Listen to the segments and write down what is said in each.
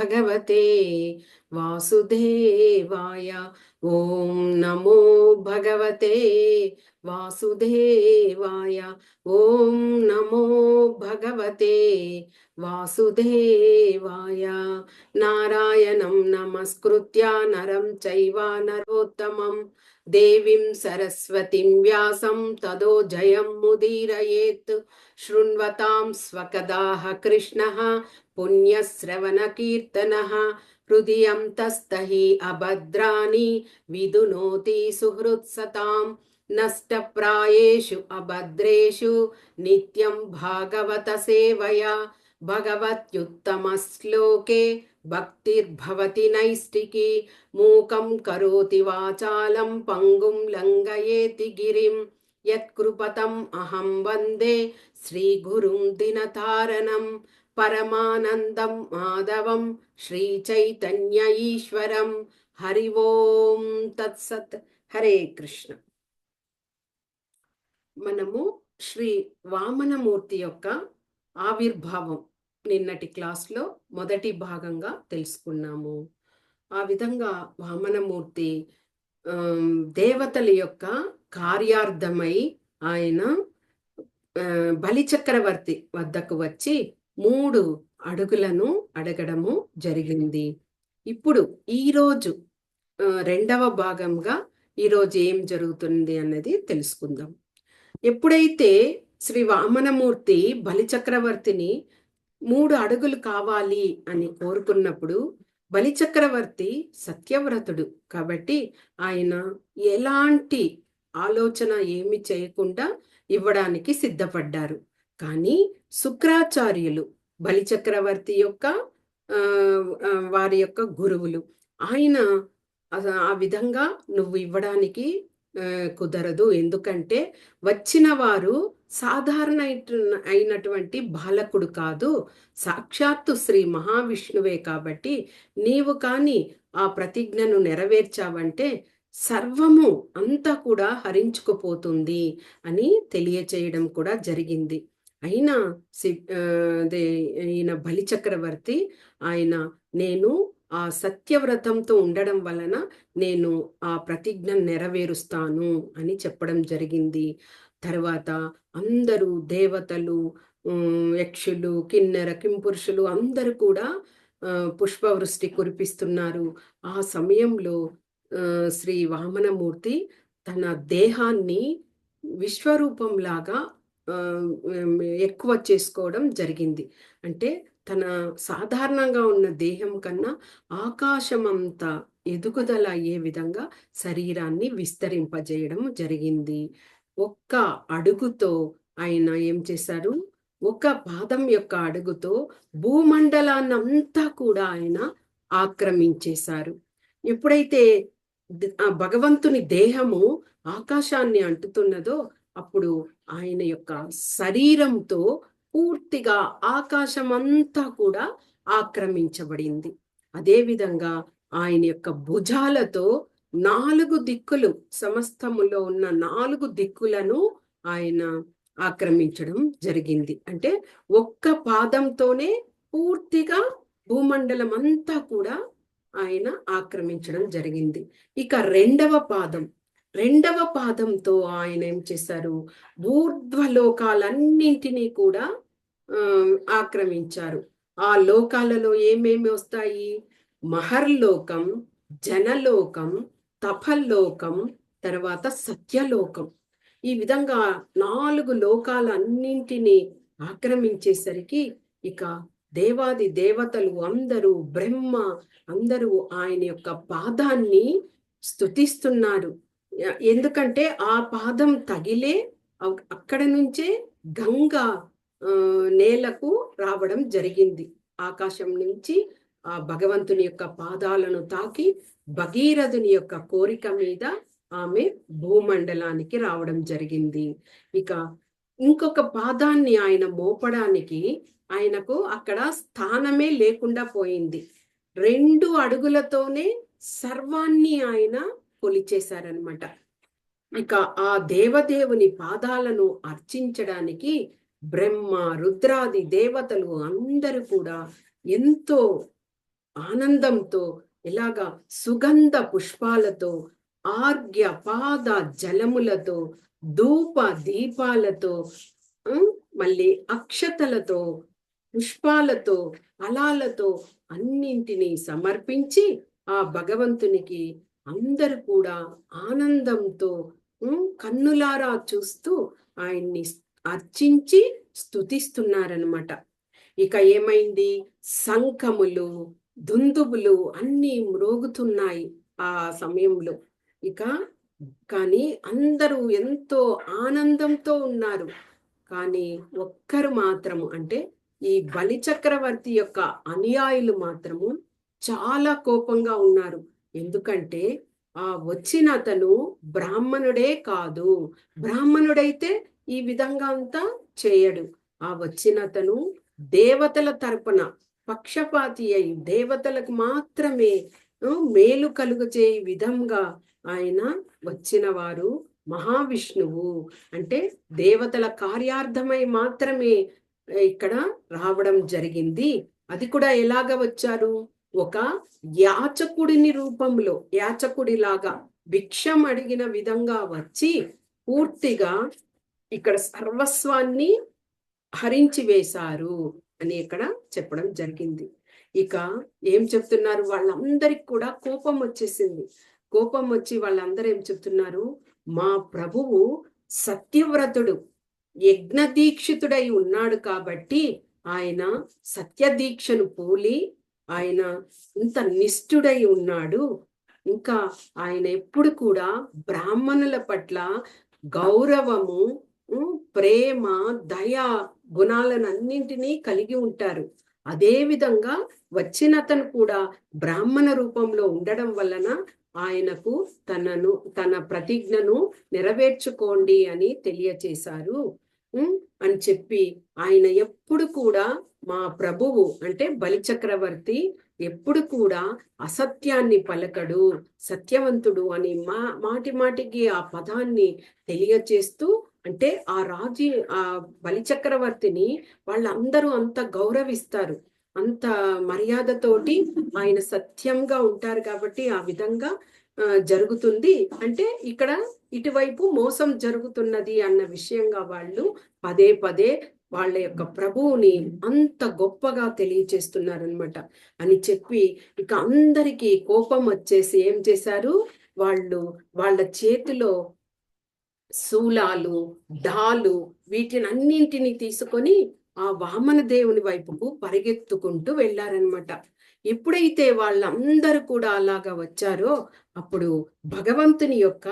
భగవతే వాసుదేవాయ. ఓం నమో భగవతే వాసుదేవాయ. ఓం నమో భగవతే వాసుదేవాయ. నారాయణం నమస్కృత్య నరం చైవ నరోత్తమం దేవీం సరస్వతిం వ్యాసం తదో జయం ముదీరయేత్. శృణ్వతాం స్వకదాః కృష్ణః పుణ్యశ్రవణకీర్తనః. హృదయం తస్తహి అభద్రాణి విదునోతి సుహృత్సతాం. నష్టప్రాయేషు అభద్రేషు నిత్యం భాగవత సేవయా. భగవత్యుత్తమ శ్లోకే భక్తిర్భవతి నైష్టికి. మూకం కరోతి వాచాలం పంగుం లంఘయేతి గిరిం. యత్కృపతం అహం వందే శ్రీగురుం దినతారణం. పరమానందం మాధవం శ్రీచైతన్య ఈశ్వరం. హరి ఓం తత్సత్. హరే కృష్ణ. మనము శ్రీ వామనమూర్తి యొక్క ఆవిర్భావం నిన్నటి క్లాస్లో మొదటి భాగంగా తెలుసుకున్నాము. ఆ విధంగా వామనమూర్తి దేవతల యొక్క కార్యార్థమై ఆయన బలిచక్రవర్తి వద్దకు వచ్చి 3 అడుగులను అడగడము జరిగింది. ఇప్పుడు ఈరోజు రెండవ భాగంగా ఈరోజు ఏం జరుగుతుంది అన్నది తెలుసుకుందాం. ఎప్పుడైతే శ్రీ వామనమూర్తి బలిచక్రవర్తిని 3 అడుగులు కావాలి అని కోరుకున్నప్పుడు, బలిచక్రవర్తి సత్యవ్రతుడు కాబట్టి ఆయన ఎలాంటి ఆలోచన ఏమి చేయకుండా ఇవ్వడానికి సిద్ధపడ్డారు. కానీ శుక్రాచార్యులు బలిచక్రవర్తి యొక్క వారి యొక్క గురువులు, ఆయన ఆ విధంగా నువ్వు ఇవ్వడానికి కుదరదు. ఎందుకంటే వచ్చిన వారు సాధారణ అయినటువంటి బాలకుడు కాదు, సాక్షాత్తు శ్రీ మహావిష్ణువే. కాబట్టి నీవు కానీ ఆ ప్రతిజ్ఞను నెరవేర్చావంటే సర్వము అంతా కూడా హరించుకుపోతుంది అని తెలియచేయడం కూడా జరిగింది. అయినా ఈయన బలిచక్రవర్తి ఆయన నేను ఆ సత్యవ్రతంతో ఉండడం వలన నేను ఆ ప్రతిజ్ఞ నెరవేరుస్తాను అని చెప్పడం జరిగింది. తర్వాత అందరూ దేవతలు, యక్షులు, కిన్నెర కింపురుషులు అందరూ కూడా పుష్పవృష్టి కురిపిస్తున్నారు. ఆ సమయంలో శ్రీ వామనమూర్తి తన దేహాన్ని విశ్వరూపంలాగా ఎక్కువ చేసుకోవడం జరిగింది. అంటే తన సాధారణంగా ఉన్న దేహం కన్నా ఆకాశమంత ఎదుగుదల అయ్యే విధంగా శరీరాన్ని విస్తరింపజేయడం జరిగింది. ఒక్క అడుగుతో ఆయన ఏం చేశారు, ఒక పాదం యొక్క అడుగుతో భూమండలాన్నంతా కూడా ఆయన ఆక్రమించేశారు. ఎప్పుడైతే భగవంతుని దేహము ఆకాశాన్ని అంటుతున్నదో అప్పుడు ఆయన యొక్క శరీరంతో పూర్తిగా ఆకాశం అంతా కూడా ఆక్రమించబడింది. అదేవిధంగా ఆయన యొక్క భుజాలతో 4 దిక్కులు, సమస్తములో ఉన్న 4 దిక్కులను ఆయన ఆక్రమించడం జరిగింది. అంటే ఒక్క పాదంతోనే పూర్తిగా భూమండలం అంతా కూడా ఆయన ఆక్రమించడం జరిగింది. ఇక రెండవ పాదంతో ఆయన ఏం చేశారు, ఊర్ధ్వలోకాలన్నింటినీ కూడా ఆక్రమించారు. ఆ లోకాలలో ఏమేమి వస్తాయి, మహర్లోకం, జనలోకం, తపల్లోకం, తర్వాత సత్యలోకం. ఈ విధంగా 4 లోకాలన్నింటినీ ఆక్రమించేసరికి ఇక దేవాది దేవతలు అందరూ, బ్రహ్మ అందరూ ఆయన యొక్క పాదాన్ని స్తుతిస్తున్నారు. ఎందుకంటే ఆ పాదం తగిలే అక్కడ నుంచే గంగా నేలకు రావడం జరిగింది. ఆకాశం నుంచి ఆ భగవంతుని యొక్క పాదాలను తాకి భగీరథుని యొక్క కోరిక మీద ఆమె భూమండలానికి రావడం జరిగింది. ఇక ఇంకొక పాదాన్ని ఆయన మోపడానికి ఆయనకు అక్కడ స్థానమే లేకుండా పోయింది. 2 అడుగులతోనే సర్వాన్ని ఆయన కొలిచేశారనమాట. ఇక ఆ దేవదేవుని పాదాలను అర్చించడానికి బ్రహ్మ, రుద్రాది దేవతలు అందరూ కూడా ఎంతో ఆనందంతో ఇలాగా సుగంధ పుష్పాలతో, ఆర్ఘ్య పాద జలములతో, ధూప దీపాలతో, ఉమ్, మళ్ళీ అక్షతలతో, పుష్పాలతో, ఫలాలతో అన్నింటినీ సమర్పించి ఆ భగవంతునికి అందరూ కూడా ఆనందంతో కన్నులారా చూస్తూ ఆయన్ని అర్చించి స్తుతిస్తున్నారనమాట. ఇక ఏమైంది? శంఖములు, దుందుబులు అన్నీ మ్రోగుతున్నాయి ఆ సమయంలో. ఇక కానీ అందరూ ఎంతో ఆనందంతో ఉన్నారు. కానీ ఒక్కరు మాత్రము అంటే ఈ బలి చక్రవర్తి యొక్క అనుయాయులు మాత్రము చాలా కోపంగా ఉన్నారు. ఎందుకంటే ఆ వచ్చిన అతను బ్రాహ్మణుడే కాదు. బ్రాహ్మణుడైతే ఈ విధంగా అంతా చేయడు. ఆ వచ్చిన అతను దేవతల తరపున పక్షపాతి అయి దేవతలకు మాత్రమే మేలు కలుగచే విధంగా ఆయన వచ్చిన వారు మహావిష్ణువు. అంటే దేవతల కార్యార్థమై మాత్రమే ఇక్కడ రావడం జరిగింది. అది కూడా ఎలాగ వచ్చారు? ఒక యాచకుడిని రూపంలో, యాచకుడిలాగా భిక్షం అడిగిన విధంగా వచ్చి పూర్తిగా ఇక్కడ సర్వస్వాన్ని హరించి వేశారు అని ఇక్కడ చెప్పడం జరిగింది. ఇక ఏం చెప్తున్నారు? వాళ్ళందరికి కూడా కోపం వచ్చేసింది. కోపం వచ్చి వాళ్ళందరూ ఏం చెప్తున్నారు? మా ప్రభువు సత్యవ్రతుడు, యజ్ఞ దీక్షితుడై ఉన్నాడు కాబట్టి ఆయన సత్య దీక్షను పూలి ఆయన ఇంత నిష్ఠుడై ఉన్నాడు. ఇంకా ఆయన ఎప్పుడు కూడా బ్రాహ్మణుల పట్ల గౌరవము, ప్రేమ, దయ గుణాలనన్నింటినీ కలిగి ఉంటారు. అదే విధంగా వచ్చిన అతను కూడా బ్రాహ్మణ రూపంలో ఉండడం వలన ఆయనకు తన ప్రతిజ్ఞను నెరవేర్చుకోండి అని తెలియచేశారు అని చెప్పి ఆయన ఎప్పుడు కూడా మా ప్రభువు అంటే బలిచక్రవర్తి ఎప్పుడు కూడా అసత్యాన్ని పలకడు, సత్యవంతుడు అని మాటి మాటికి ఆ పదాన్ని తెలియచేస్తూ, అంటే ఆ ఆ బలిచక్రవర్తిని వాళ్ళందరూ అంత గౌరవిస్తారు, అంత మర్యాదతోటి ఆయన సత్యంగా ఉంటారు కాబట్టి ఆ విధంగా జరుగుతుంది. అంటే ఇక్కడ ఇటువైపు మోసం జరుగుతున్నది అన్న విషయంగా వాళ్ళు పదే పదే వాళ్ళ యొక్క ప్రభువుని అంత గొప్పగా తెలియచేస్తున్నారనమాట. అని చెప్పి ఇక అందరికీ కోపం వచ్చేసి ఏం చేశారు? వాళ్ళ చేతిలో శూలాలు, డాలు వీటినన్నింటినీ తీసుకొని ఆ వామన దేవుని వైపుకు పరిగెత్తుకుంటూ వెళ్ళారనమాట. ఎప్పుడైతే వాళ్ళందరూ కూడా అలాగా వచ్చారో అప్పుడు భగవంతుని యొక్క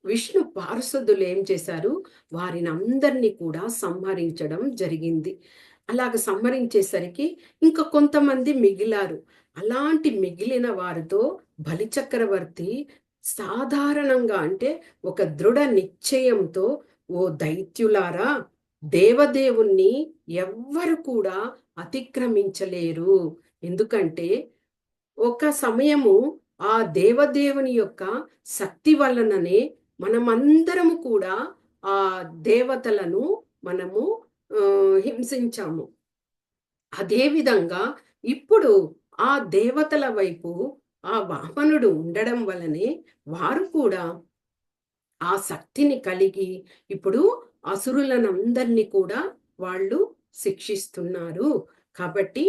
విష్ణు పార్షదులు ఏం చేశారు? వారిని అందరినీ కూడా సంహరించడం జరిగింది. అలాగ సంహరించేసరికి ఇంకా కొంతమంది మిగిలారు. అలాంటి మిగిలిన వారితో బలిచక్రవర్తి సాధారణంగా అంటే ఒక దృఢ నిశ్చయంతో, ఓ దైత్యులారా, దేవదేవుణ్ణి ఎవ్వరు కూడా అతిక్రమించలేరు. ఎందుకంటే ఒక సమయము ఆ దేవదేవుని యొక్క శక్తి వలననే మనమందరము కూడా ఆ దేవతలను మనము హింసించాము. అదే విధంగా ఇప్పుడు ఆ దేవతల వైపు ఆ వామనుడు ఉండడం వలనే వారు కూడా ఆ శక్తిని కలిగి ఇప్పుడు అసురులనందరినీ కూడా వాళ్ళు శిక్షిస్తున్నారు. కాబట్టి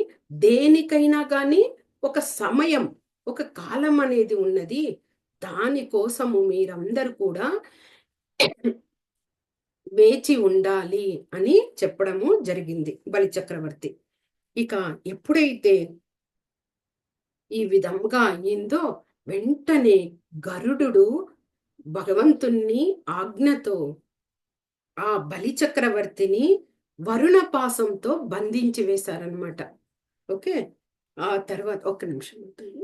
దేనికైనా కానీ ఒక సమయం, ఒక కాలం అనేది ఉన్నది. దానికోసము మీరందరూ కూడా వేచి ఉండాలి అని చెప్పడము జరిగింది బలిచక్రవర్తి. ఇక ఎప్పుడైతే ఈ విధంగా అయిందో వెంటనే గరుడు భగవంతుణ్ణి ఆజ్ఞతో ఆ బలి చక్రవర్తిని వరుణ పాశంతో బంధించి వేశారనమాట. ఓకే, ఆ తర్వాత ఒక్క నిమిషం ఉంటుంది.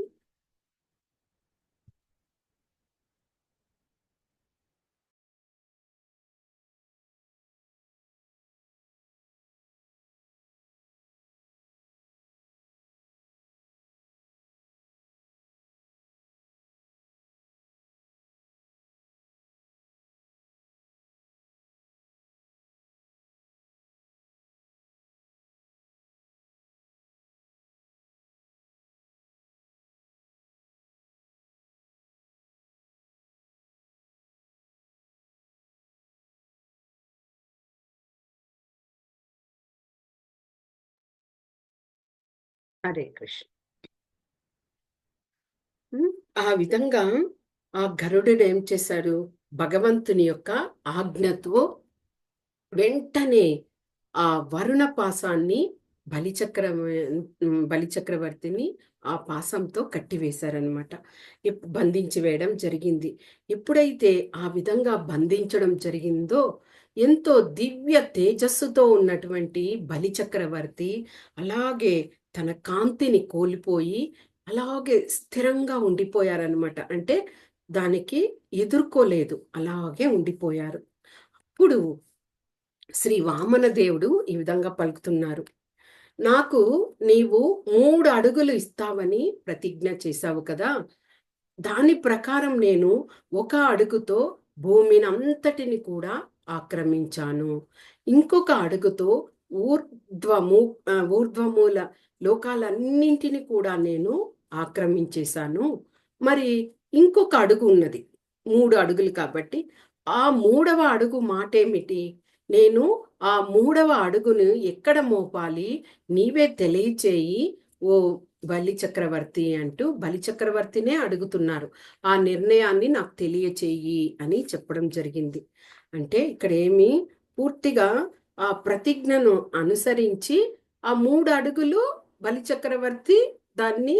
హరే కృష్ణ. హ్మ్. ఆ విధంగా ఆ గరుడుడు ఏం చేశాడు? భగవంతుని యొక్క ఆజ్ఞతో వెంటనే ఆ వరుణ పాశాన్ని బలిచక్రవర్తిని ఆ పాశంతో కట్టివేశారనమాట. బంధించి వేయడం జరిగింది. ఎప్పుడైతే ఆ విధంగా బంధించడం జరిగిందో, ఎంతో దివ్య తేజస్సుతో ఉన్నటువంటి బలిచక్రవర్తి అలాగే తన కాంతిని కోల్పోయి, అలాగే స్థిరంగా ఉండిపోయారనమాట. అంటే దానికి ఎదుర్కోలేదు. అలాగే ఉండిపోయారు. ఇప్పుడు శ్రీ వామన దేవుడు ఈ విధంగా పలుకుతున్నారు. నాకు నీవు 3 అడుగులు ఇస్తావని ప్రతిజ్ఞ చేశావు కదా! దాని ప్రకారం నేను ఒక అడుగుతో భూమినంతటిని కూడా ఆక్రమించాను. ఇంకొక అడుగుతో ఊర్ధ్వమూల లోకాలన్నింటిని కూడా నేను ఆక్రమించేశాను. మరి ఇంకొక అడుగు ఉన్నది. 3 అడుగులు కాబట్టి, ఆ మూడవ అడుగు మాటేమిటి? నేను ఆ మూడవ అడుగును ఎక్కడ మోపాలి? నీవే తెలియచేయి ఓ బలిచక్రవర్తి అంటూ బలిచక్రవర్తినే అడుగుతున్నారు. ఆ నిర్ణయాన్ని నాకు తెలియచేయి అని చెప్పడం జరిగింది. అంటే ఇక్కడ ఏమి పూర్తిగా ఆ ప్రతిజ్ఞను అనుసరించి ఆ 3 అడుగులు బలిచక్రవర్తి దాన్ని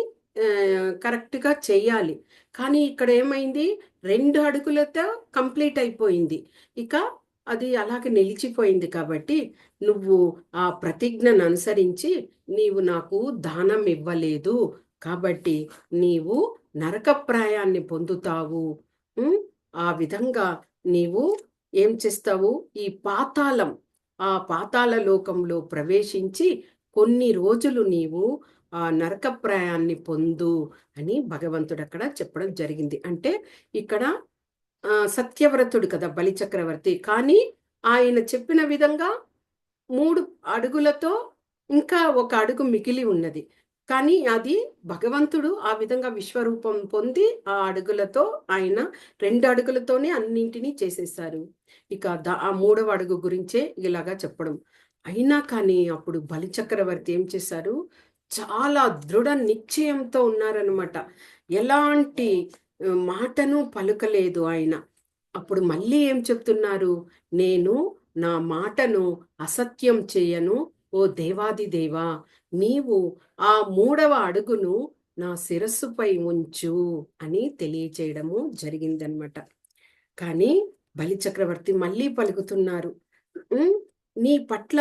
కరెక్ట్‌గా చెయ్యాలి. కానీ ఇక్కడ ఏమైంది? 2 అడుగులతో కంప్లీట్ అయిపోయింది. ఇక అది అలాగే నిలిచిపోయింది కాబట్టి, నువ్వు ఆ ప్రతిజ్ఞను అనుసరించి నీవు నాకు దానం ఇవ్వలేదు. కాబట్టి నీవు నరకప్రాయాన్ని పొందుతావు. హ్మ్. ఆ విధంగా నీవు ఏం చేస్తావు? ఈ పాతాళం, ఆ పాతాళ లోకంలో ప్రవేశించి కొన్ని రోజులు నీవు ఆ నరకప్రాయాన్ని పొందు అని భగవంతుడక్కడ చెప్పడం జరిగింది. అంటే ఇక్కడ సత్యవ్రతుడు కదా బలిచక్రవర్తి. కానీ ఆయన చెప్పిన విధంగా 3 అడుగులతో ఇంకా ఒక అడుగు మిగిలి ఉన్నది. కానీ అది భగవంతుడు ఆ విధంగా విశ్వరూపం పొంది ఆ అడుగులతో ఆయన 2 అడుగులతోనే అన్నింటినీ చేసేశారు. ఇక ఆ మూడవ అడుగు గురించే ఇలాగా చెప్పడం. అయినా కానీ అప్పుడు బలిచక్రవర్తి ఏం చేశారు? చాలా దృఢ నిశ్చయంతో ఉన్నారనమాట. ఎలాంటి మాటను పలుకలేదు ఆయన. అప్పుడు మళ్ళీ ఏం చెప్తున్నారు? నేను నా మాటను అసత్యం చేయను. ఓ దేవాది దేవా! నీవు ఆ మూడవ అడుగును నా శిరస్సుపై ఉంచు అని తెలియచేయడము జరిగిందనమాట. కానీ బలిచక్రవర్తి మళ్ళీ పలుకుతున్నారు. హ్మ్. నీ పట్ల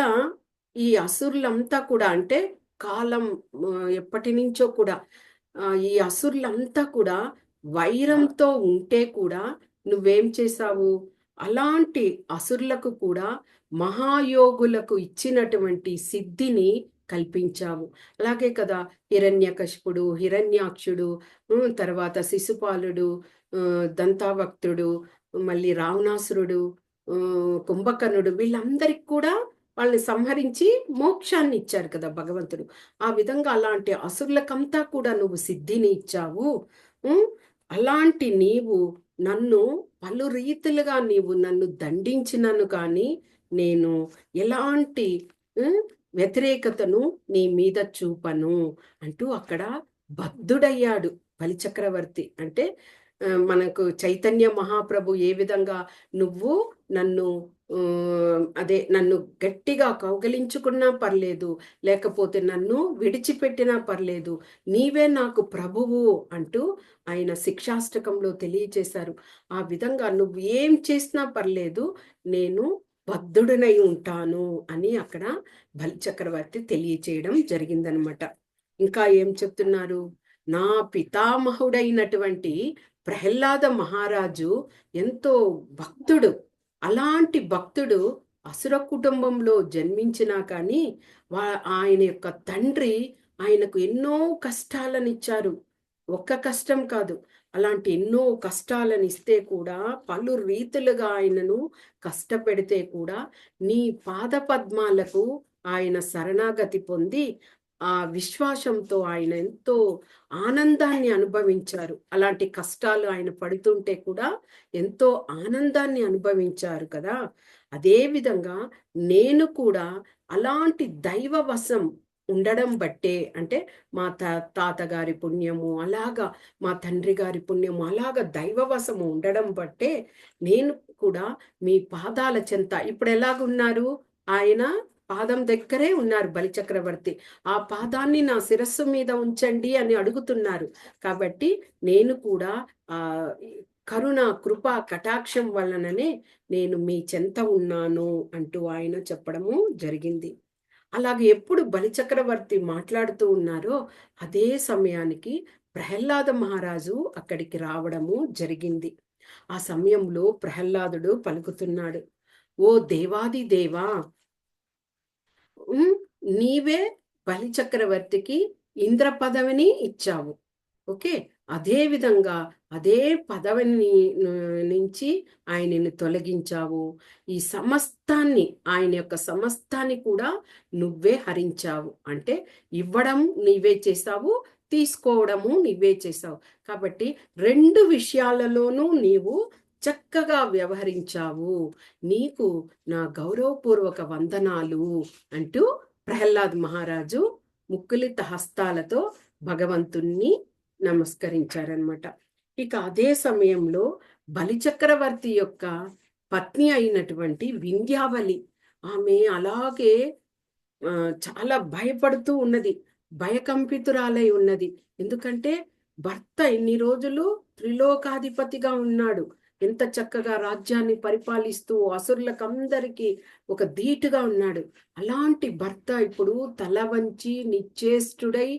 ఈ అసురులంతా కూడా అంటే కాలం ఎప్పటినుంచో కూడా ఈ అసురులంతా కూడా వైరంతో ఉంటే కూడా నువ్వేం చేశావు? అలాంటి అసురులకు కూడా మహాయోగులకు ఇచ్చినటువంటి సిద్ధిని కల్పించావు. అలాగే కదా హిరణ్యకశిపుడు, హిరణ్యాక్షుడు, తర్వాత శిశుపాలుడు, దంతావక్తుడు, మళ్ళీ రావణాసురుడు, కుంభకర్ణుడు వీళ్ళందరికి కూడా వాళ్ళని సంహరించి మోక్షాన్ని ఇచ్చారు కదా భగవంతుడు. ఆ విధంగా అలాంటి అసురులకంతా కూడా నువ్వు సిద్ధిని ఇచ్చావు. హ్మ్. అలాంటి నీవు నన్ను పలు రీతులుగా నీవు నన్ను దండించినను కానీ నేను ఎలాంటి హ్మ్, వ్యతిరేకతను నీ మీద చూపను అంటూ అక్కడ బద్ధుడయ్యాడు బలిచక్రవర్తి. అంటే మనకు చైతన్య మహాప్రభు ఏ విధంగా నువ్వు నన్ను అదే నన్ను గట్టిగా కౌగిలించుకున్నా పర్లేదు, లేకపోతే నన్ను విడిచిపెట్టినా పర్లేదు, నీవే నాకు ప్రభువు అంటూ ఆయన శిక్షాష్టకంలో తెలియచేశారు. ఆ విధంగా నువ్వు ఏం చేసినా పర్లేదు, నేను బద్ధుడనై ఉంటాను అని అక్కడ బలిచక్రవర్తి తెలియచేయడం జరిగిందనమాట. ఇంకా ఏం చెప్తున్నారు? నా పితామహుడైనటువంటి ప్రహ్లాద మహారాజు ఎంతో భక్తుడు. అలాంటి భక్తుడు అసుర కుటుంబంలో జన్మించినా కానీ ఆయన యొక్క తండ్రి ఆయనకు ఎన్నో కష్టాలనిచ్చారు. ఒక్క కష్టం కాదు. అలాంటి ఎన్నో కష్టాలనిస్తే కూడా పలు రీతులుగా ఆయనను కష్టపెడితే కూడా నీ పాదపద్మాలకు ఆయన శరణాగతి పొంది ఆ విశ్వాసంతో ఆయన ఎంతో ఆనందాన్ని అనుభవించారు. అలాంటి కష్టాలు ఆయన పడుతుంటే కూడా ఎంతో ఆనందాన్ని అనుభవించారు కదా! అదే విధంగా నేను కూడా అలాంటి దైవ వశం ఉండడం బట్టే, అంటే మా తాతగారి పుణ్యము అలాగా, మా తండ్రి గారి పుణ్యము అలాగా దైవవశము ఉండడం బట్టే నేను కూడా మీ పాదాల చెంత ఇప్పుడు ఎలాగున్నారు, ఆయన పాదం దగ్గరే ఉన్నారు బలిచక్రవర్తి. ఆ పాదాన్ని నా శిరస్సు మీద ఉంచండి అని అడుగుతున్నారు. కాబట్టి నేను కూడా ఆ కరుణ కృప కటాక్షం వలననే నేను మీ చెంత ఉన్నాను అంటూ ఆయన చెప్పడము జరిగింది. అలాగే ఎప్పుడు బలిచక్రవర్తి మాట్లాడుతూ ఉన్నారో అదే సమయానికి ప్రహ్లాద మహారాజు అక్కడికి రావడము జరిగింది. ఆ సమయంలో ప్రహ్లాదుడు పలుకుతున్నాడు, ఓ దేవాది దేవా, నీవే బలిచక్రవర్తికి ఇంద్ర పదవిని ఇచ్చావు. ఓకే. అదే విధంగా అదే పదవిని నుంచి ఆయనను తొలగించావు. ఈ సమస్తాన్ని, ఆయన యొక్క సమస్తాన్ని కూడా నువ్వే హరించావు. అంటే ఇవ్వడం నీవే చేసావు, తీసుకోవడము నీవే చేసావు. కాబట్టి 2 విషయాలలోనూ నీవు చక్కగా వ్యవహరించావు. నీకు నా గౌరవపూర్వక వందనాలు అంటూ ప్రహ్లాద్ మహారాజు ముక్కులిత హస్తాలతో భగవంతుణ్ణి నమస్కరించారనమాట. ఇక అదే సమయంలో బలిచక్రవర్తి యొక్క పత్ని అయినటువంటి వింధ్యావళి, ఆమె అలాగే చాలా భయపడుతూ ఉన్నది, భయకంపితురాలై ఉన్నది. ఎందుకంటే భర్త ఇన్ని రోజులు త్రిలోకాధిపతిగా ఉన్నాడు, ఎంత చక్కగా రాజ్యాన్ని పరిపాలిస్తూ అసురులకందరికీ ఒక ధీటుగా ఉన్నాడు. అలాంటి భర్త ఇప్పుడు తల వంచి నిశ్చేష్టుడై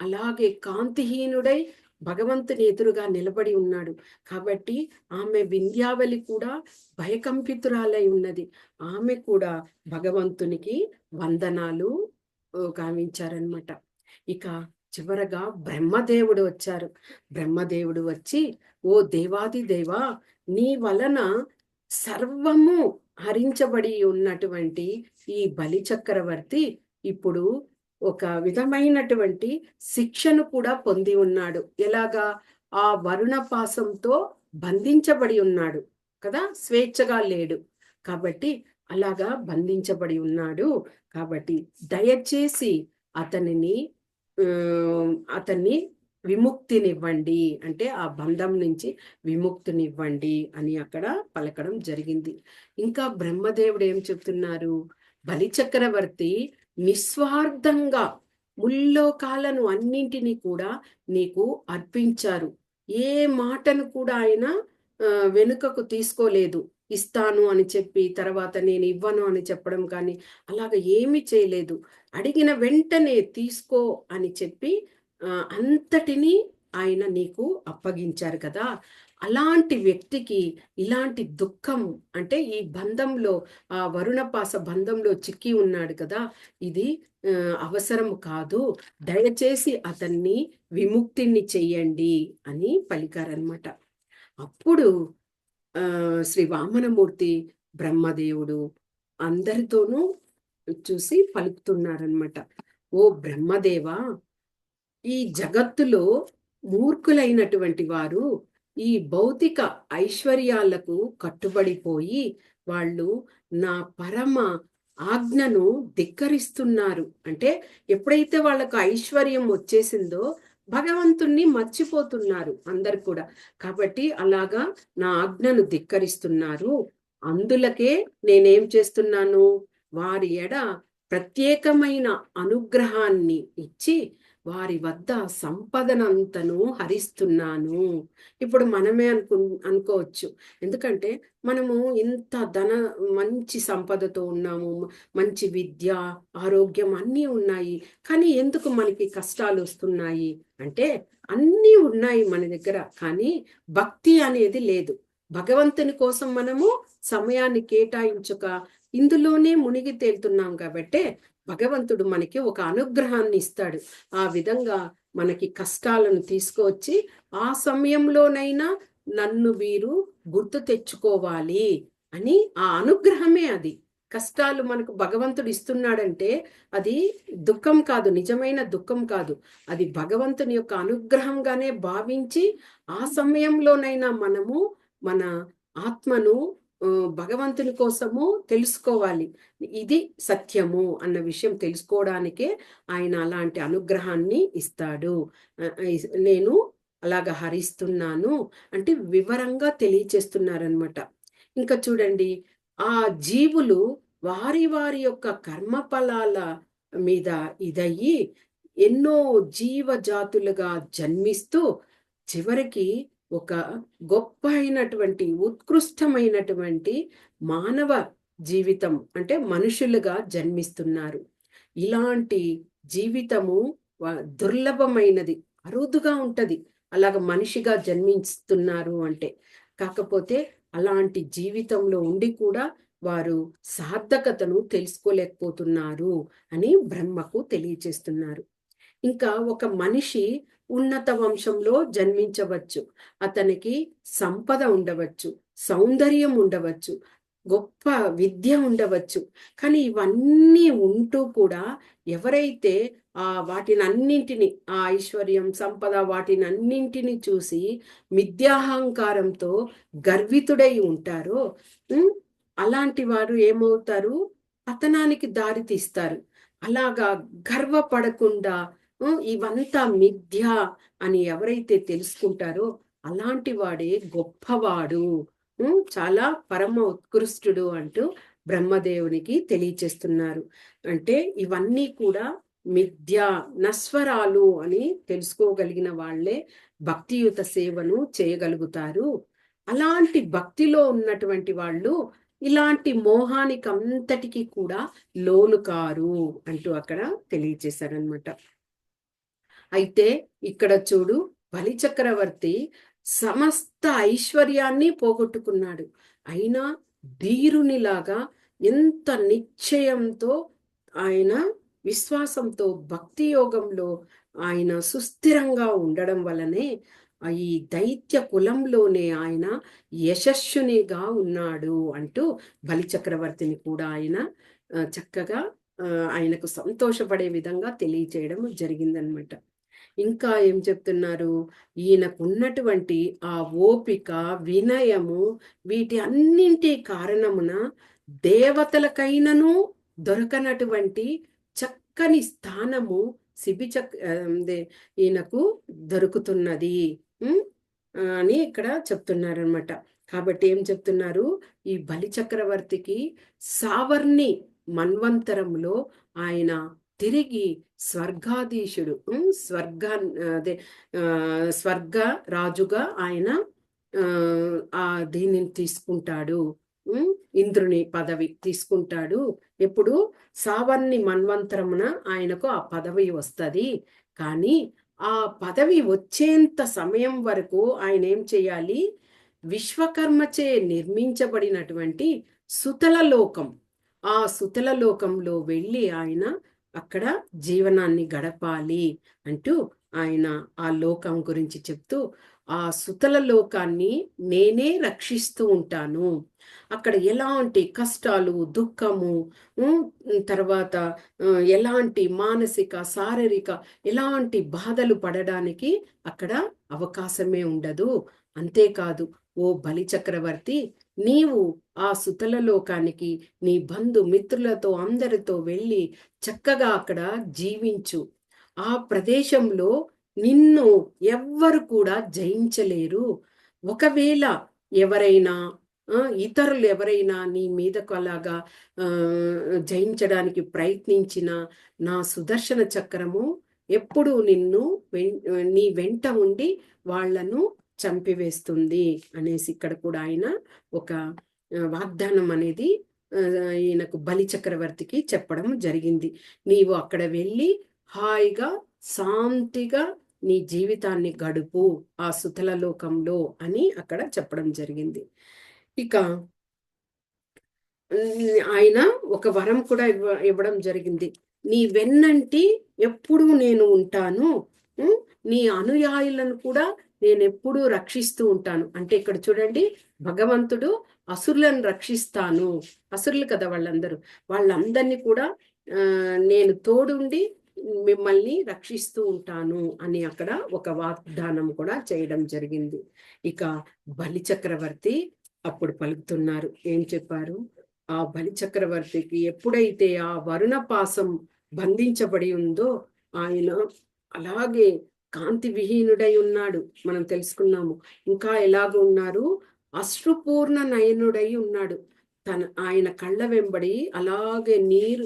అలాగే కాంతిహీనుడై భగవంతుని ఎదురుగా నిలబడి ఉన్నాడు. కాబట్టి ఆమె వింధ్యావళి కూడా భయకంపితురాలై ఉన్నది. ఆమె కూడా భగవంతునికి వందనాలు గావించారనమాట. ఇక చివరగా బ్రహ్మదేవుడు వచ్చారు. బ్రహ్మదేవుడు వచ్చి, ఓ దేవాది దేవా, నీ వలన సర్వము హరించబడి ఉన్నటువంటి ఈ బలి చక్రవర్తి ఇప్పుడు ఒక విధమైనటువంటి శిక్షను కూడా పొంది ఉన్నాడు. ఎలాగా? ఆ వరుణ పాశంతో బంధించబడి ఉన్నాడు కదా, స్వేచ్ఛగా లేడు. కాబట్టి అలాగా బంధించబడి ఉన్నాడు. కాబట్టి దయచేసి అతనిని అతన్ని విముక్తినివ్వండి, అంటే ఆ బంధం నుంచి విముక్తినివ్వండి అని అక్కడ పలకడం జరిగింది. ఇంకా బ్రహ్మదేవుడు ఏం చెప్తున్నారు, బలిచక్రవర్తి నిస్వార్థంగా ముల్లోకాలను అన్నింటినీ కూడా నీకు అర్పించారు. ఏ మాటను కూడా ఆయన వెనుకకు తీసుకోలేదు. ఇస్తాను అని చెప్పి తర్వాత నేను ఇవ్వను అని చెప్పడం కానీ అలాగ ఏమీ చేయలేదు. అడిగిన వెంటనే తీసుకో అని చెప్పి అంతటినీ ఆయన నీకు అప్పగించారు కదా. అలాంటి వ్యక్తికి ఇలాంటి దుఃఖం, అంటే ఈ బంధంలో, ఆ వరుణపాస బంధంలో చిక్కి ఉన్నాడు కదా, ఇది అవసరం కాదు, దయచేసి అతన్ని విముక్తిని చెయ్యండి అని పలికారనమాట. అప్పుడు శ్రీ వామనమూర్తి బ్రహ్మదేవుడు అందరితోనూ చూసి పలుకుతున్నారనమాట, ఓ బ్రహ్మదేవా, ఈ జగత్తులో మూర్ఖులైనటువంటి వారు ఈ భౌతిక ఐశ్వర్యాలకు కట్టుబడిపోయి వాళ్ళు నా పరమ ఆజ్ఞను ధిక్కరిస్తున్నారు. అంటే ఎప్పుడైతే వాళ్ళకు ఐశ్వర్యం వచ్చేసిందో భగవంతుణ్ణి మర్చిపోతున్నారు అందరు కూడా. కాబట్టి అలాగా నా ఆజ్ఞను ధిక్కరిస్తున్నారు. అందులకే నేనేం చేస్తున్నాను, వారి ఎడ ప్రత్యేకమైన అనుగ్రహాన్ని ఇచ్చి వారి వద్ద సంపదనంతను హరిస్తున్నాను. ఇప్పుడు మనమే అనుకోవచ్చు, ఎందుకంటే మనము ఇంత మంచి సంపదతో ఉన్నాము, మంచి విద్య ఆరోగ్యం అన్నీ ఉన్నాయి, కానీ ఎందుకు మనకి కష్టాలు వస్తున్నాయి అంటే అన్నీ ఉన్నాయి మన దగ్గర, కానీ భక్తి అనేది లేదు. భగవంతుని కోసం మనము సమయాన్ని కేటాయించక ఇందులోనే మునిగి తేలుతున్నాం కాబట్టి భగవంతుడు మనకి ఒక అనుగ్రహాన్ని ఇస్తాడు. ఆ విధంగా మనకి కష్టాలను తీసుకువచ్చి ఆ సమయంలోనైనా నన్ను వీరు గుర్తు తెచ్చుకోవాలి అని, ఆ అనుగ్రహమే అది. కష్టాలు మనకు భగవంతుడు ఇస్తున్నాడంటే అది దుఃఖం కాదు, నిజమైన దుఃఖం కాదు, అది భగవంతుని యొక్క అనుగ్రహంగానే భావించి ఆ సమయంలోనైనా మనము మన ఆత్మను భగవంతుని కోసము తెలుసుకోవాలి. ఇది సత్యము అన్న విషయం తెలుసుకోవడానికే ఆయన అలాంటి అనుగ్రహాన్ని ఇస్తాడు. నేను అలాగ హరిస్తున్నాను అంటే వివరంగా తెలియచేస్తున్నారనమాట. ఇంకా చూడండి, ఆ జీవులు వారి వారి యొక్క కర్మఫలాల మీద ఇదయ్యి ఎన్నో జీవజాతులుగా జన్మిస్తూ చివరికి ఒక గొప్ప అయినటువంటి ఉత్కృష్టమైనటువంటి మానవ జీవితం అంటే మనుషులుగా జన్మిస్తున్నారు. ఇలాంటి జీవితము దుర్లభమైనది, అరుదుగా ఉంటది. అలాగ మనిషిగా జన్మిస్తున్నారు అంటే. కాకపోతే అలాంటి జీవితంలో ఉండి కూడా వారు సార్థకతను తెలుసుకోలేకపోతున్నారు అని బ్రహ్మకు తెలియచేస్తున్నారు. ఇంకా ఒక మనిషి ఉన్నత వంశంలో జన్మించవచ్చు. అతనికి సంపద ఉండవచ్చు, సౌందర్యం ఉండవచ్చు, గొప్ప విద్య ఉండవచ్చు. కానీ ఇవన్నీ ఉంటూ కూడా ఎవరైతే వాటినన్నింటిని ఆ ఐశ్వర్యం, సంపద వాటినన్నింటిని చూసి మిథ్యాహంకారంతో గర్వితుడై ఉంటారో అలాంటి వారు ఏమవుతారు? పతనానికి దారి తీస్తారు. అలాగా గర్వపడకుండా ఇవంతా మిథ్య అని ఎవరైతే తెలుసుకుంటారో అలాంటి వాడే గొప్పవాడు, చాలా పరమ ఉత్కృష్టుడు అంటూ బ్రహ్మదేవునికి తెలియచేస్తున్నారు. అంటే ఇవన్నీ కూడా మిథ్య, నశ్వరాలు అని తెలుసుకోగలిగిన వాళ్ళే భక్తియుత సేవను చేయగలుగుతారు. అలాంటి భక్తిలో ఉన్నటువంటి వాళ్ళు ఇలాంటి మోహానికి అంతటికి కూడా లోను కారు అంటూ అక్కడ తెలియచేశారనమాట. అయితే ఇక్కడ చూడు, బలిచక్రవర్తి సమస్త ఐశ్వర్యాన్ని పోగొట్టుకున్నాడు. అయినా ధీరునిలాగా ఎంత నిశ్చయంతో ఆయన విశ్వాసంతో భక్తి యోగంలో ఆయన సుస్థిరంగా ఉండడం వలనే ఈ దైత్య కులంలోనే ఆయన యశస్సునిగా ఉన్నాడు అంటూ బలిచక్రవర్తిని కూడా ఆయన చక్కగా ఆయనకు సంతోషపడే విధంగా తెలియచేయడం జరిగిందనమాట. ఇంకా ఏం చెప్తున్నారు? ఈయనకున్నటువంటి ఆ ఓపిక, వినయము వీటి అన్నింటి కారణమున దేవతలకైనను దొరకనటువంటి చక్కని స్థానము ఈయనకు దొరుకుతున్నది అని ఇక్కడ చెప్తున్నారనమాట. కాబట్టి ఏం చెప్తున్నారు? ఈ బలి చక్రవర్తికి సావర్ణి మన్వంతరంలో ఆయన తిరిగి స్వర్గాధీశుడు, స్వర్గ రాజుగా ఆయన దీనిని తీసుకుంటాడు. ఇంద్రుని పదవి తీసుకుంటాడు. ఎప్పుడు సావర్ణి మన్వంతరమున ఆయనకు ఆ పదవి వస్తుంది. కానీ ఆ పదవి వచ్చేంత సమయం వరకు ఆయన ఏం చేయాలి? విశ్వకర్మచే నిర్మించబడినటువంటి సుతల లోకం, ఆ సుతల లోకంలో వెళ్ళి ఆయన అక్కడ జీవనాన్ని గడపాలి అంటూ ఆయన ఆ లోకం గురించి చెప్తూ, ఆ సుతల లోకాన్ని నేనే రక్షిస్తూ ఉంటాను. అక్కడ ఎలాంటి కష్టాలు, దుఃఖము, తర్వాత ఎలాంటి మానసిక, శారీరక ఎలాంటి బాధలు పడడానికి అక్కడ అవకాశమే ఉండదు. అంతేకాదు, ఓ బలి చక్రవర్తి, నీవు ఆ సుతల లోకానికి నీ బంధు మిత్రులతో అందరితో వెళ్ళి చక్కగా అక్కడ జీవించు. ఆ ప్రదేశంలో నిన్ను ఎవ్వరు కూడా జయించలేరు. ఒకవేళ ఎవరైనా ఇతరులు ఎవరైనా నీ మీదకు అలాగా జయించడానికి ప్రయత్నించిన నా సుదర్శన చక్రము ఎప్పుడు నీ వెంట ఉండి వాళ్లను చంపివేస్తుంది అనేసి ఇక్కడ కూడా ఆయన ఒక వాగ్దానం అనేది ఈయనకు బలి చక్రవర్తికి చెప్పడం జరిగింది. నీవు అక్కడ వెళ్ళి హాయిగా శాంతిగా నీ జీవితాన్ని గడుపు ఆ సుతల లోకంలో అని అక్కడ చెప్పడం జరిగింది. ఇక ఆయన ఒక వరం కూడా ఇవ్వడం జరిగింది. నీ వెన్నంటి ఎప్పుడు నేను ఉంటాను, నీ అనుయాయులను కూడా నేను ఎప్పుడూ రక్షిస్తూ ఉంటాను. అంటే ఇక్కడ చూడండి, భగవంతుడు అసురులను రక్షిస్తాను, అసురులు కదా వాళ్ళందరినీ కూడా నేను తోడుండి మిమ్మల్ని రక్షిస్తూ ఉంటాను అని అక్కడ ఒక వాగ్దానం కూడా చేయడం జరిగింది. ఇక బలి చక్రవర్తి అప్పుడు పలుకుతున్నారు. ఏం చెప్పారు? ఆ బలి చక్రవర్తికి ఎప్పుడైతే ఆ వరుణ పాసం బంధించబడి ఉందో ఆయన అలాగే కాంతి విహీనుడై ఉన్నాడు. మనం తెలుసుకున్నాము. ఇంకా ఎలాగ ఉన్నారు? అశ్రుపూర్ణ నయనుడై ఉన్నాడు. ఆయన కళ్ళ వెంబడి అలాగే నీరు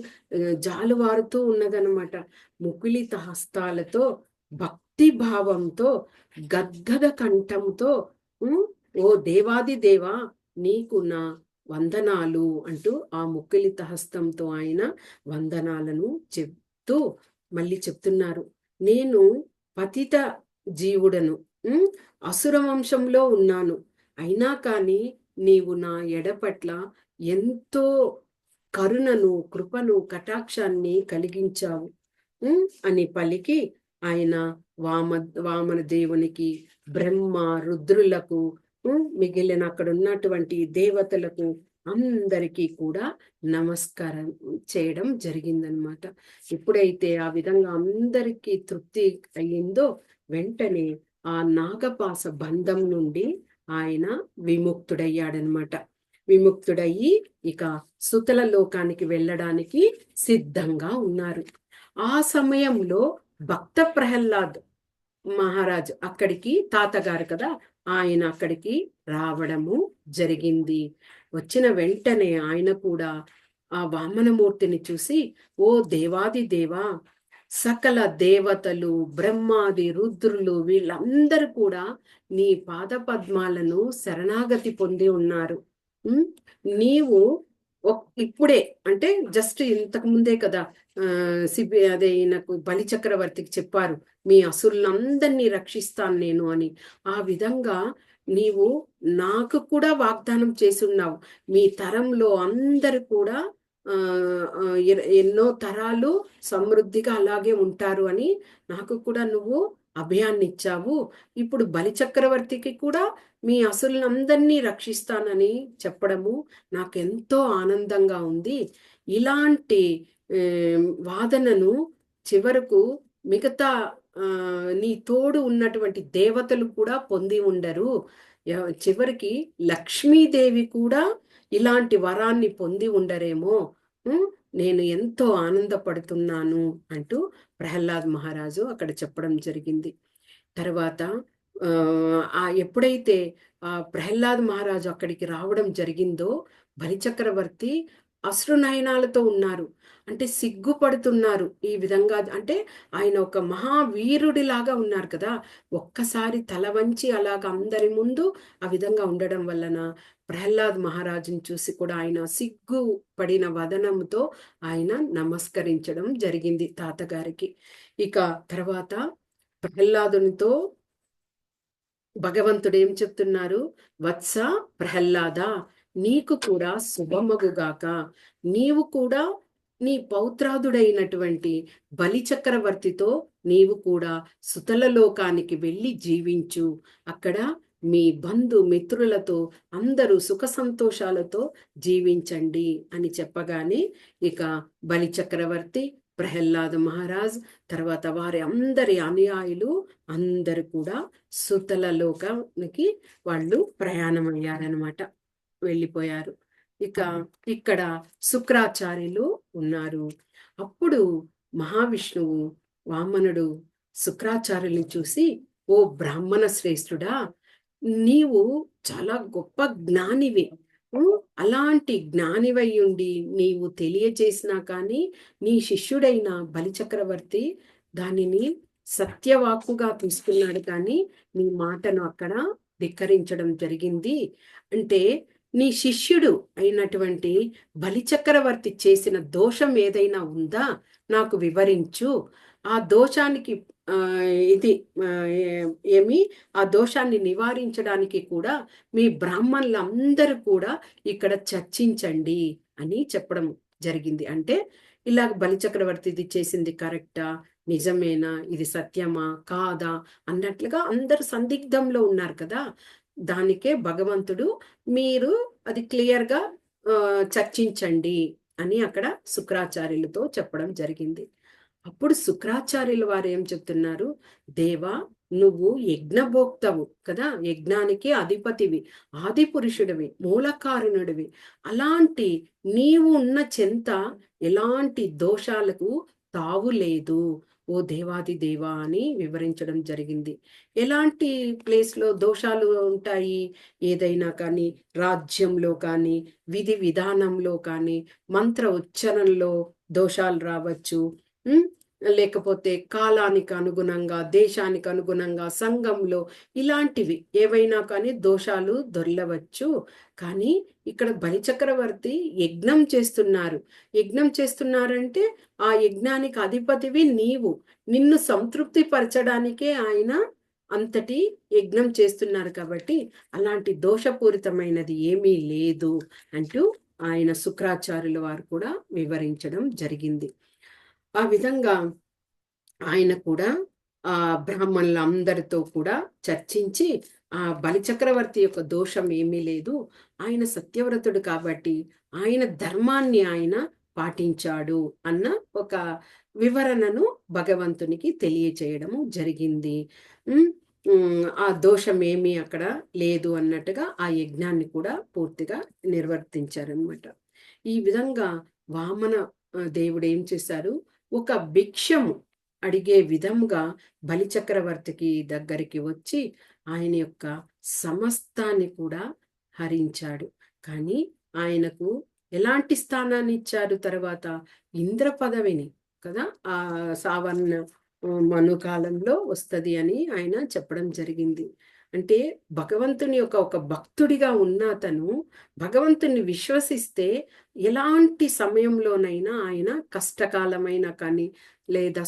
జాలువారుతూ ఉన్నదనమాట. ముకులిత హస్తాలతో, భక్తి భావంతో, గద్గద కంఠంతో, ఓ దేవాది దేవా, నీకు నా వందనాలు అంటూ ఆ ముక్కిలిత హస్తంతో ఆయన వందనాలను చెప్తూ మళ్ళీ చెప్తున్నారు. నేను పతిత జీవుడను, అసుర వంశంలో ఉన్నాను. అయినా కానీ నీవు నా ఎడపట్ల ఎంతో కరుణను, కృపను, కటాక్షాన్ని కలిగించావు అని పలికి ఆయన వామన దేవునికి, బ్రహ్మ, రుద్రులకు, మిగిలిన అక్కడ ఉన్నటువంటి దేవతలకు అందరికీ కూడా నమస్కారం చేయడం జరిగిందనమాట. ఎప్పుడైతే ఆ విధంగా అందరికీ తృప్తి అయ్యిందో వెంటనే ఆ నాగపాస బంధం నుండి ఆయన విముక్తుడయ్యాడనమాట. విముక్తుడయ్యి ఇక సుతల లోకానికి వెళ్ళడానికి సిద్ధంగా ఉన్నారు. ఆ సమయంలో భక్త ప్రహ్లాద్ మహారాజ్ అక్కడికి, తాతగారు కదా, ఆయన అక్కడికి రావడము జరిగింది. వచ్చిన వెంటనే ఆయన కూడా ఆ వామనమూర్తిని చూసి, ఓ దేవాది దేవా, సకల దేవతలు, బ్రహ్మాది రుద్రులు వీళ్ళందరూ కూడా నీ పాద పద్మాలను శరణాగతి పొంది ఉన్నారు. నీవు ఇప్పుడే అంటే జస్ట్ ఇంతకు ముందే కదా అదే ఈయనకు బలి చక్రవర్తికి చెప్పారు, మీ అసురులందరినీ రక్షిస్తాను నేను అని. ఆ విధంగా నీవు నాకు కూడా వాగ్దానం చేసున్నావు, మీ తరంలో అందరు కూడా ఎన్నో తరాలు సమృద్ధిగా అలాగే ఉంటారు అని నాకు కూడా నువ్వు అభయాన్ని ఇచ్చావు. ఇప్పుడు బలి చక్రవర్తికి కూడా మీ అసురులందరినీ రక్షిస్తానని చెప్పడము నాకు ఎంతో ఆనందంగా ఉంది. ఇలాంటి వాదనను చివరకు మిగతా నీ తోడు ఉన్నటువంటి దేవతలు కూడా పొంది ఉండరు. చివరికి లక్ష్మీదేవి కూడా ఇలాంటి వరాన్ని పొంది ఉండరేమో. నేను ఎంతో ఆనందపడుతున్నాను అంటూ ప్రహ్లాద్ మహారాజు అక్కడ చెప్పడం జరిగింది. తర్వాత ఎప్పుడైతే ప్రహ్లాద్ మహారాజు అక్కడికి రావడం జరిగిందో బలిచక్రవర్తి అశ్రునయనాలతో ఉన్నారు. అంటే సిగ్గుపడుతున్నారు. ఈ విధంగా అంటే ఆయన ఒక మహావీరుడిలాగా ఉన్నారు కదా, ఒక్కసారి తల వంచి అలాగ అందరి ముందు ఆ విధంగా ఉండడం వలన ప్రహ్లాద్ మహారాజుని చూసి కూడా ఆయన సిగ్గు పడిన వదనంతో ఆయన నమస్కరించడం జరిగింది తాతగారికి. ఇక తర్వాత ప్రహ్లాదునితో భగవంతుడు ఏం చెప్తున్నారు? వత్స ప్రహ్లాద, నీకు కూడా శుభమగుగాక. నీవు కూడా నీ పౌత్రాదుడైనటువంటి బలి చక్రవర్తితో నీవు కూడా సుతల లోకానికి వెళ్ళి జీవించు. అక్కడ మీ బంధు మిత్రులతో అందరూ సుఖ సంతోషాలతో జీవించండి అని చెప్పగానే ఇక బలి చక్రవర్తి, ప్రహ్లాద మహారాజ్, తర్వాత వారి అందరి అనుయాయులు అందరు కూడా సుతల లోకానికి వాళ్ళు ప్రయాణం అయ్యారనమాట, వెళ్ళిపోయారు. ఇక ఇక్కడ శుక్రాచార్యులు ఉన్నారు. అప్పుడు మహావిష్ణువు వామనుడు శుక్రాచార్యుల్ని చూసి, ఓ బ్రాహ్మణ శ్రేష్ఠుడా, నీవు చాలా గొప్ప జ్ఞానివి. అలాంటి జ్ఞానివై ఉండి నీవు తెలియజేసినా కానీ నీ శిష్యుడైన బలిచక్రవర్తి దానిని సత్యవాక్కుగా తీసుకున్నాడు, కానీ నీ మాటను అక్కడ ధిక్కరించడం జరిగింది. అంటే నీ శిష్యుడు అయినటువంటి బలిచక్రవర్తి చేసిన దోషం ఏదైనా ఉందా నాకు వివరించు. ఆ దోషానికి ఇది ఆ దోషాన్ని నివారించడానికి కూడా మీ బ్రాహ్మణులందరూ కూడా ఇక్కడ చర్చించండి అని చెప్పడం జరిగింది. అంటే ఇలాగ బలిచక్రవర్తి ఇది చేసింది కరెక్టా, నిజమేనా, ఇది సత్యమా కాదా అన్నట్లుగా అందరు సందిగ్ధంలో ఉన్నారు కదా. దానికే భగవంతుడు మీరు అది క్లియర్గా చర్చించండి అని అక్కడ శుక్రాచార్యులతో చెప్పడం జరిగింది. అప్పుడు శుక్రాచార్యుల వారు ఏం చెప్తున్నారు, దేవా నువ్వు యజ్ఞభోక్తవు కదా, యజ్ఞానికి అధిపతివి, ఆది పురుషుడివి, మూలకారుణుడివి. అలాంటి నీవు ఉన్న చెంత ఎలాంటి దోషాలకు తావు లేదు ఓ దేవాది దేవా అని వివరించడం జరిగింది. ఎలాంటి ప్లేస్లో దోషాలు ఉంటాయి? ఏదైనా కానీ రాజ్యంలో కానీ, విధి విధానంలో కానీ, మంత్ర ఉచ్చరణలో దోషాలు రావచ్చు. లేకపోతే కాలానికి అనుగుణంగా, దేశానికి అనుగుణంగా, సంఘంలో ఇలాంటివి ఏవైనా కానీ దోషాలు దొర్లవచ్చు. కానీ ఇక్కడ బలిచక్రవర్తి యజ్ఞం చేస్తున్నారు. యజ్ఞం చేస్తున్నారంటే ఆ యజ్ఞానికి అధిపతివి నీవు. నిన్ను సంతృప్తి పరచడానికే ఆయన అంతటి యజ్ఞం చేస్తున్నారు కాబట్టి అలాంటి దోషపూరితమైనది ఏమీ లేదు అంటూ ఆయన శుక్రాచార్యుల వారు కూడా వివరించడం జరిగింది. ఆ విధంగా ఆయన కూడా ఆ బ్రాహ్మణులందరితో కూడా చర్చించి ఆ బలిచక్రవర్తి యొక్క దోషం ఏమీ లేదు, ఆయన సత్యవ్రతుడు కాబట్టి ఆయన ధర్మాన్ని ఆయన పాటించాడు అన్న ఒక వివరణను భగవంతునికి తెలియచేయడము జరిగింది. ఆ దోషం ఏమీ అక్కడ లేదు అన్నట్టుగా ఆ యజ్ఞాన్ని కూడా పూర్తిగా నిర్వర్తించారనమాట. ఈ విధంగా వామన దేవుడు ఏం చేశారు, ఒక భిక్షము అడిగే విధంగా బలిచక్రవర్తికి దగ్గరికి వచ్చి ఆయన యొక్క సమస్తాన్ని కూడా హరించాడు. కానీ ఆయనకు ఎలాంటి స్థానాన్ని ఇచ్చారు తర్వాత? ఇంద్ర పదవిని కదా, ఆ సావర్ణ మనుకాలంలో వస్తుంది అని ఆయన చెప్పడం జరిగింది. అంటే భగవంతుని యొక్క ఒక భక్తుడిగా ఉన్న అతను భగవంతుని విశ్వసిస్తే ఎలాంటి సమయంలోనైనా ఆయన కష్టకాలమైన కానీ, లేదా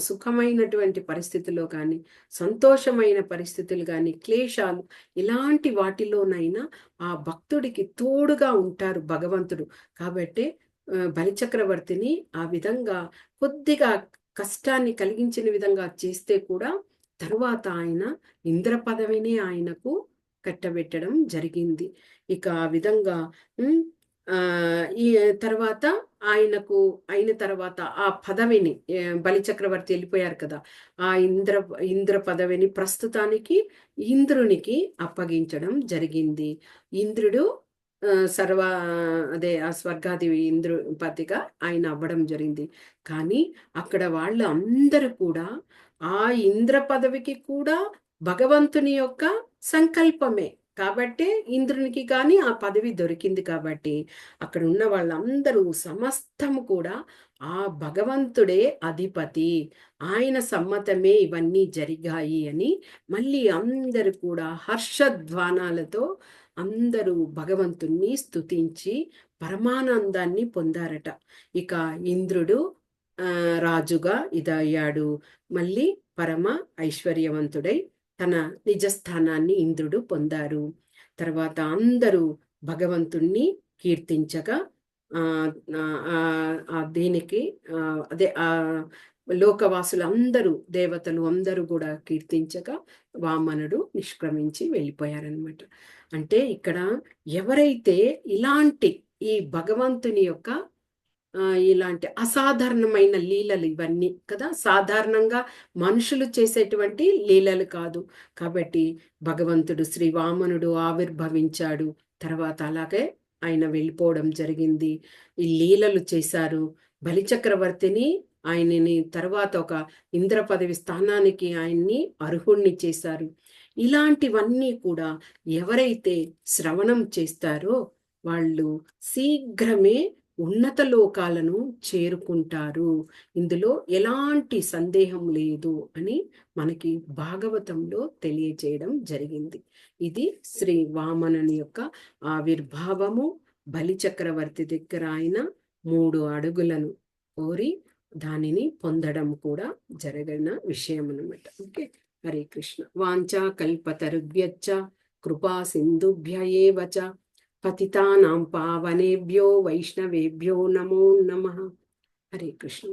సుఖమైనటువంటి పరిస్థితుల్లో కానీ, సంతోషమైన పరిస్థితులు కానీ, క్లేశాలు ఇలాంటి వాటిలోనైనా ఆ భక్తుడికి తోడుగా ఉంటారు భగవంతుడు. కాబట్టి బలిచక్రవర్తిని ఆ విధంగా కొద్దిగా కష్టాన్ని కలిగించిన విధంగా చేస్తే కూడా తరువాత ఆయన ఇంద్ర పదవిని ఆయనకు కట్టబెట్టడం జరిగింది. ఇక ఆ విధంగా ఈ తర్వాత ఆయనకు అయిన తర్వాత ఆ పదవిని బలిచక్రవర్తి వెళ్ళిపోయారు కదా, ఆ ఇంద్ర పదవిని ప్రస్తుతానికి ఇంద్రునికి అప్పగించడం జరిగింది. ఇంద్రుడు సర్వ అదే ఆ స్వర్గాది ఇంద్రుపతిగా ఆయన అవ్వడం జరిగింది. కానీ అక్కడ వాళ్ళు అందరూ కూడా ఆ ఇంద్ర పదవికి కూడా భగవంతుని యొక్క సంకల్పమే కాబట్టి ఇంద్రునికి కానీ ఆ పదవి దొరికింది. కాబట్టి అక్కడ ఉన్న వాళ్ళందరూ సమస్తము కూడా ఆ భగవంతుడే అధిపతి, ఆయన సమ్మతమే ఇవన్నీ జరిగాయి అని మళ్ళీ అందరూ కూడా హర్షధ్వానాలతో అందరూ భగవంతుణ్ణి స్తుతించి పరమానందాన్ని పొందారట. ఇక ఇంద్రుడు రాజుగా ఇదయ్యాడు. మళ్ళీ పరమ ఐశ్వర్యవంతుడై తన నిజస్థానాన్ని ఇంద్రుడు పొందారు. తర్వాత అందరూ భగవంతుణ్ణి కీర్తించగా దీనికి అదే లోకవాసులు అందరూ దేవతలు అందరూ కూడా కీర్తించగా వామనుడు నిష్క్రమించి వెళ్ళిపోయారనమాట. అంటే ఇక్కడ ఎవరైతే ఇలాంటి ఈ భగవంతుని యొక్క ఇలాంటి అసాధారణమైన లీలలు ఇవన్నీ కదా, సాధారణంగా మనుషులు చేసేటువంటి లీలలు కాదు. కాబట్టి భగవంతుడు శ్రీ వామనుడు ఆవిర్భవించాడు, తర్వాత అలాగే ఆయన వెళ్ళిపోవడం జరిగింది. ఈ లీలలు చేశారు. బలిచక్రవర్తిని ఆయనని తర్వాత ఒక ఇంద్ర పదవి స్థానానికి ఆయన్ని అర్హుణ్ణి చేశారు. ఇలాంటివన్నీ కూడా ఎవరైతే శ్రవణం చేస్తారో వాళ్ళు శీఘ్రమే ఉన్నత లోకాలను చేరుకుంటారు. ఇందులో ఎలాంటి సందేహం లేదు అని మనకి భాగవతంలో తెలియజేయడం జరిగింది. ఇది శ్రీ వామనుని యొక్క ఆవిర్భావము. బలిచక్రవర్తి దగ్గర ఆయన 3 అడుగులను కోరి దానిని పొందడం కూడా జరిగిన విషయం అన్నమాట. ఓకే, హరే కృష్ణ. వాంఛా కల్పతరుభ్యశ్చ కృపా సింధుభ్య ఏవ చ పతితానాం పావనేభ్యో వైష్ణవేభ్యో నమో నమః. హరే కృష్ణ.